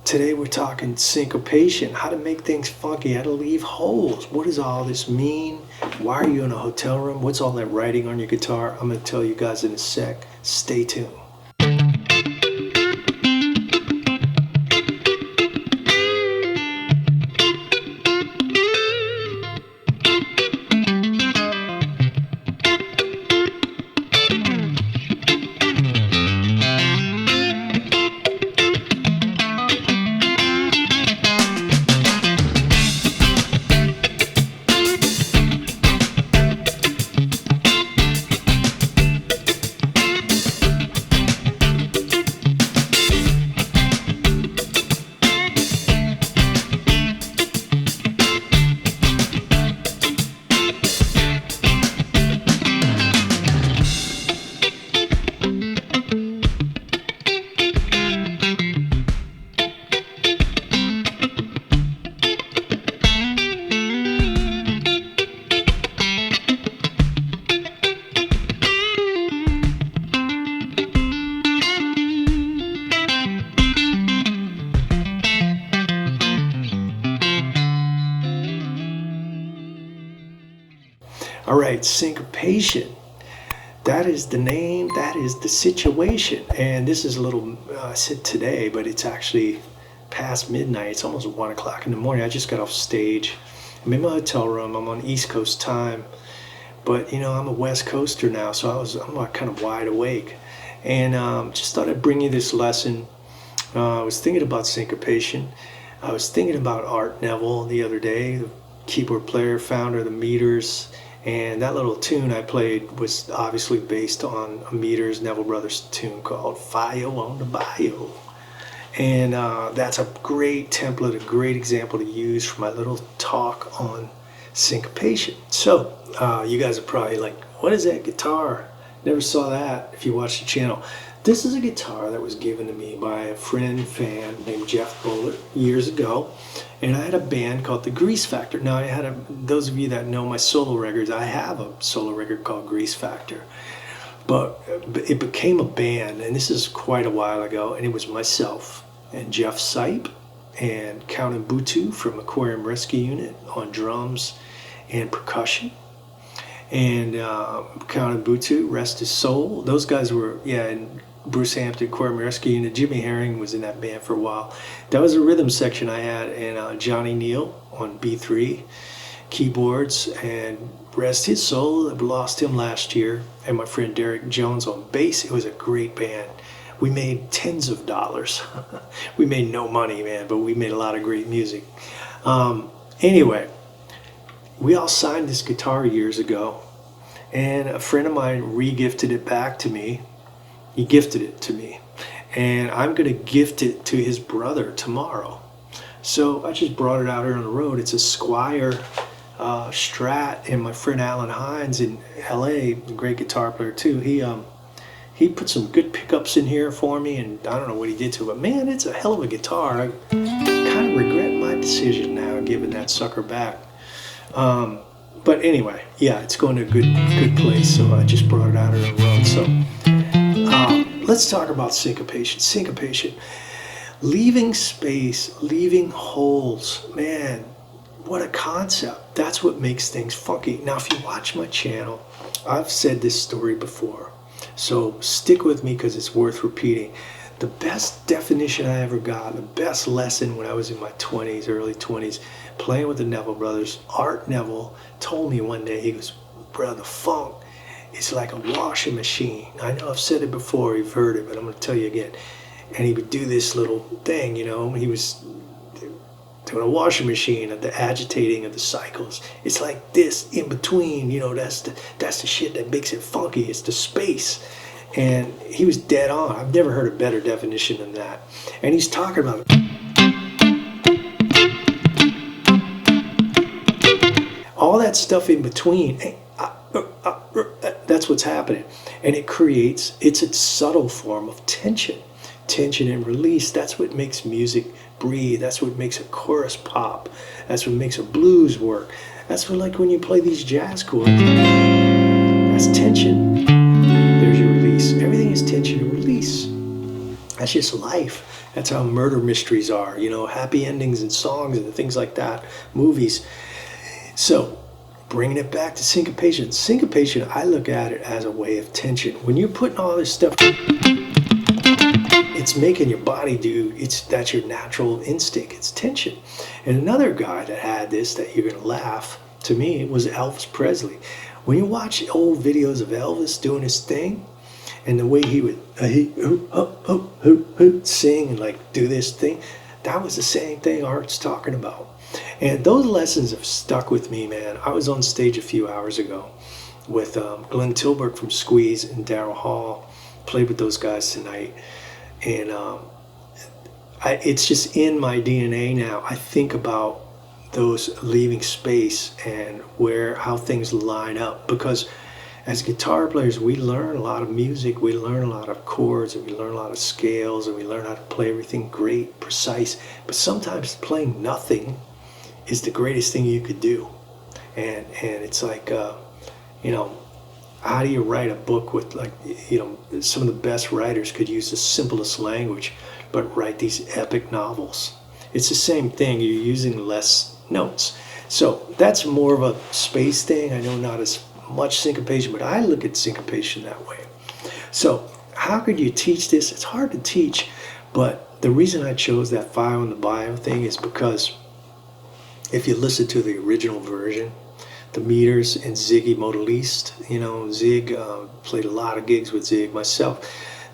Today we're talking syncopation, how to make things funky, how to leave holes. What does all this mean? Why are you in a hotel room? What's all that writing on your guitar? I'm going to tell you guys in a sec. Stay tuned. All right, syncopation. That is the name, that is the situation. And this is a little, I said today, but it's actually past midnight. It's almost 1 o'clock in the morning. I just got off stage. I'm in my hotel room. I'm on East Coast time. But, you know, I'm a West Coaster now, so I'm kind of wide awake. And just thought I'd bring you this lesson. I was thinking about syncopation. I was thinking about Art Neville the other day, the keyboard player, founder of the Meters. And that little tune I played was obviously based on a Meters Neville Brothers tune called Fio on the Bio. And that's a great template, a great example to use for my little talk on syncopation. So you guys are probably like, what is that guitar? Never saw that if you watch the channel. This is a guitar that was given to me by a friend, fan named Jeff Bowler years ago. And I had a band called the Grease Factor. Now, those of you that know my solo records, I have a solo record called Grease Factor. But it became a band, and this is quite a while ago, and it was myself and Jeff Sipe and Count Butu from Aquarium Rescue Unit on drums and percussion. And Count Butu, rest his soul. Those guys were, and Bruce Hampton, Aquarium Rescue Unit. Jimmy Herring was in that band for a while. That was a rhythm section I had, and Johnny Neal on B3 keyboards, and rest his soul. I lost him last year. And my friend Derek Jones on bass. It was a great band. We made tens of dollars. We made no money, man, but we made a lot of great music. Anyway, we all signed this guitar years ago, and a friend of mine re-gifted it back to me. He gifted it to me, and I'm going to gift it to his brother tomorrow. So I just brought it out here on the road. It's a Squire Strat, and my friend Alan Hines in LA, a great guitar player too, he put some good pickups in here for me, and I don't know what he did to it, but man, it's a hell of a guitar. I kind of regret my decision now, giving that sucker back. But anyway, yeah, it's going to a good place, so I just brought it out here on the road. So let's talk about syncopation. Syncopation, leaving space, leaving holes. Man, what a concept. That's what makes things funky. Now, if you watch my channel, I've said this story before, so stick with me because it's worth repeating. The best definition I ever got, the best lesson when I was in my 20s, early 20s, playing with the Neville brothers, Art Neville told me one day, he goes, brother, funk is like a washing machine. I know I've said it before, you've heard it, but I'm going to tell you again. And he would do this little thing, you know, he was doing a washing machine of the agitating of the cycles. It's like this in between, you know, that's the shit that makes it funky. It's the space. And he was dead on. I've never heard a better definition than that. And he's talking about all that stuff in between. That's what's happening. And it's a subtle form of tension. Tension and release. That's what makes music breathe. That's what makes a chorus pop. That's what makes a blues work. That's what, like when you play these jazz chords. That's tension. There's your release. Everything is tension and release. That's just life. That's how murder mysteries are, you know, happy endings in songs and things like that, movies. So bringing it back to syncopation. Syncopation, I look at it as a way of tension. When you're putting all this stuff, it's making your body do, that's your natural instinct. It's tension. And another guy that had this that you're gonna laugh, to me, was Elvis Presley. When you watch old videos of Elvis doing his thing, and the way he would sing and like do this thing, that was the same thing Art's talking about. And those lessons have stuck with me, man. I was on stage a few hours ago with Glenn Tilbrook from Squeeze and Daryl Hall. Played with those guys tonight. And it's just in my DNA now. I think about those leaving space and how things line up, because as guitar players, we learn a lot of music, we learn a lot of chords, and we learn a lot of scales, and we learn how to play everything great, precise. But sometimes playing nothing is the greatest thing you could do. And it's like, you know, how do you write a book with, like, you know, some of the best writers could use the simplest language, but write these epic novels. It's the same thing, you're using less notes. So that's more of a space thing. I know not as much syncopation, but I look at syncopation that way. So how could you teach this? It's hard to teach, but the reason I chose that file in the bio thing is because if you listen to the original version, the meters and Ziggy Modaliste, you know, Zig, played a lot of gigs with Zig, myself.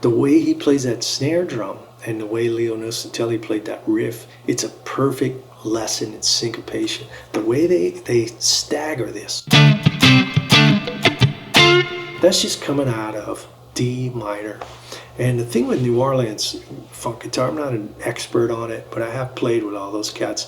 The way he plays that snare drum and the way Leo Nosatelli played that riff, it's a perfect lesson in syncopation. The way they stagger this, that's just coming out of D minor. And the thing with New Orleans funk guitar, I'm not an expert on it, but I have played with all those cats.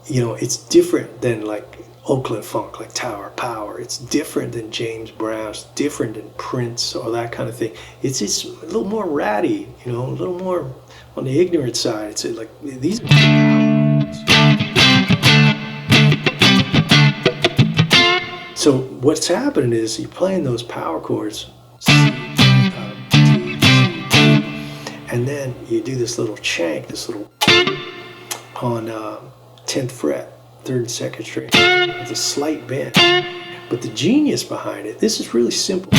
You know, it's different than like Oakland funk, like Tower Power. It's different than James Brown. It's different than Prince or that kind of thing. It's just a little more ratty, you know, a little more on the ignorant side. It's like these. So what's happening is you're playing those power chords, and then you do this little chank, this little on 10th fret, 3rd and 2nd string. It's a slight bend, but the genius behind it, this is really simple.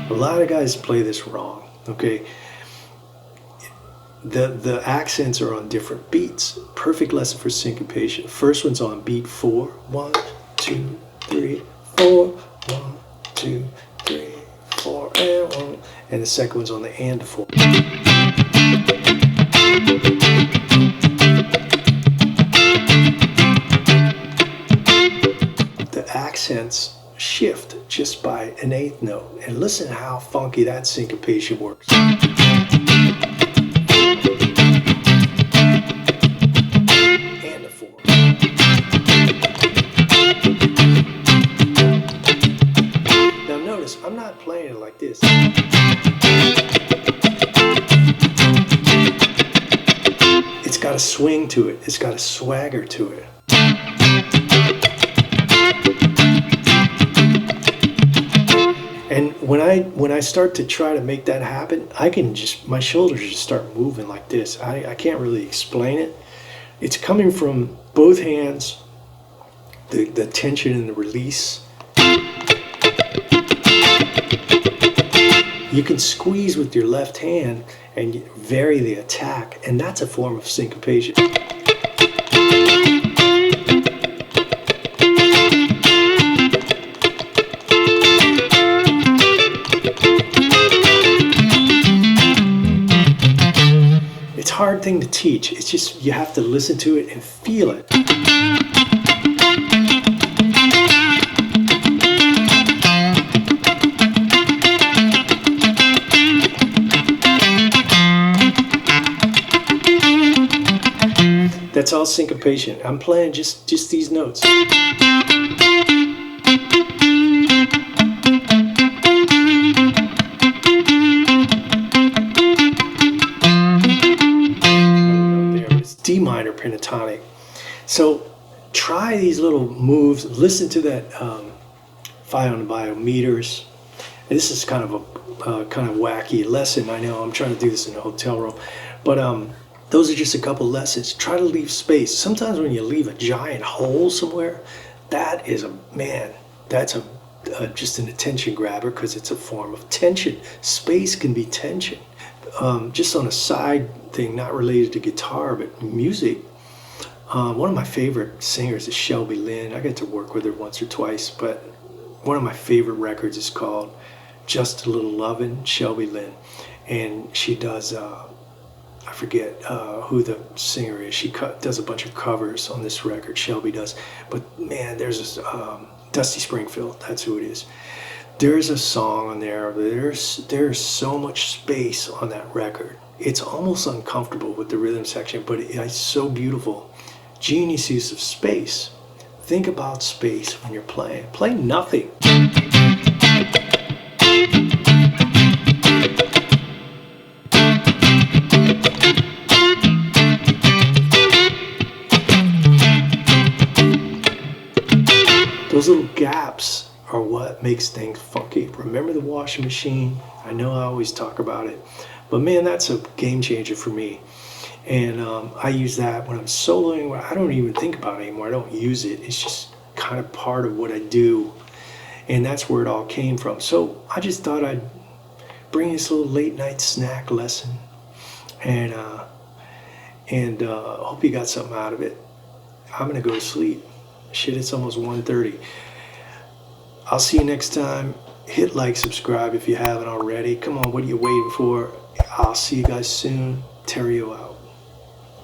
A lot of guys play this wrong, okay? The accents are on different beats. Perfect lesson for syncopation. First one's on beat 4. 1, 2, 3, 4. 1, 2, 3, 4, and 1. And the second one's on the and 4. The accents shift just by an 8th note. And listen how funky that syncopation works. I'm not playing it like this. It's got a swing to it. It's got a swagger to it. And when I start to try to make that happen, my shoulders just start moving like this. I can't really explain it. It's coming from both hands, the tension and the release. You can squeeze with your left hand and vary the attack, and that's a form of syncopation. It's a hard thing to teach. It's just you have to listen to it and feel it. That's all syncopation. I'm playing just these notes. It's D minor pentatonic. So try these little moves. Listen to that file on the bio, meters. And this is kind of a kind of wacky lesson. I know I'm trying to do this in a hotel room, but those are just a couple lessons. Try to leave space. Sometimes when you leave a giant hole somewhere, that is that's just an attention grabber, because it's a form of tension. Space can be tension. Just on a side thing, not related to guitar, but music. One of my favorite singers is Shelby Lynn. I get to work with her once or twice, but one of my favorite records is called Just a Little Lovin', Shelby Lynn. And she does, I forget who the singer is. She does a bunch of covers on this record, Shelby does. But man, there's this, Dusty Springfield, that's who it is. There's a song on there, there's so much space on that record. It's almost uncomfortable with the rhythm section, but it's so beautiful. Genius use of space. Think about space when you're playing. Play nothing. Those little gaps are what makes things funky. Remember the washing machine? I know I always talk about it, but man, that's a game changer for me. And I use that when I'm soloing, where I don't even think about it anymore. I don't use it. It's just kind of part of what I do. And that's where it all came from. So I just thought I'd bring this little late night snack lesson. And hope you got something out of it. I'm going to go to sleep. Shit, it's almost 1:30. I'll see you next time. Hit like, subscribe if you haven't already. Come on, what are you waiting for? I'll see you guys soon. Terrio out.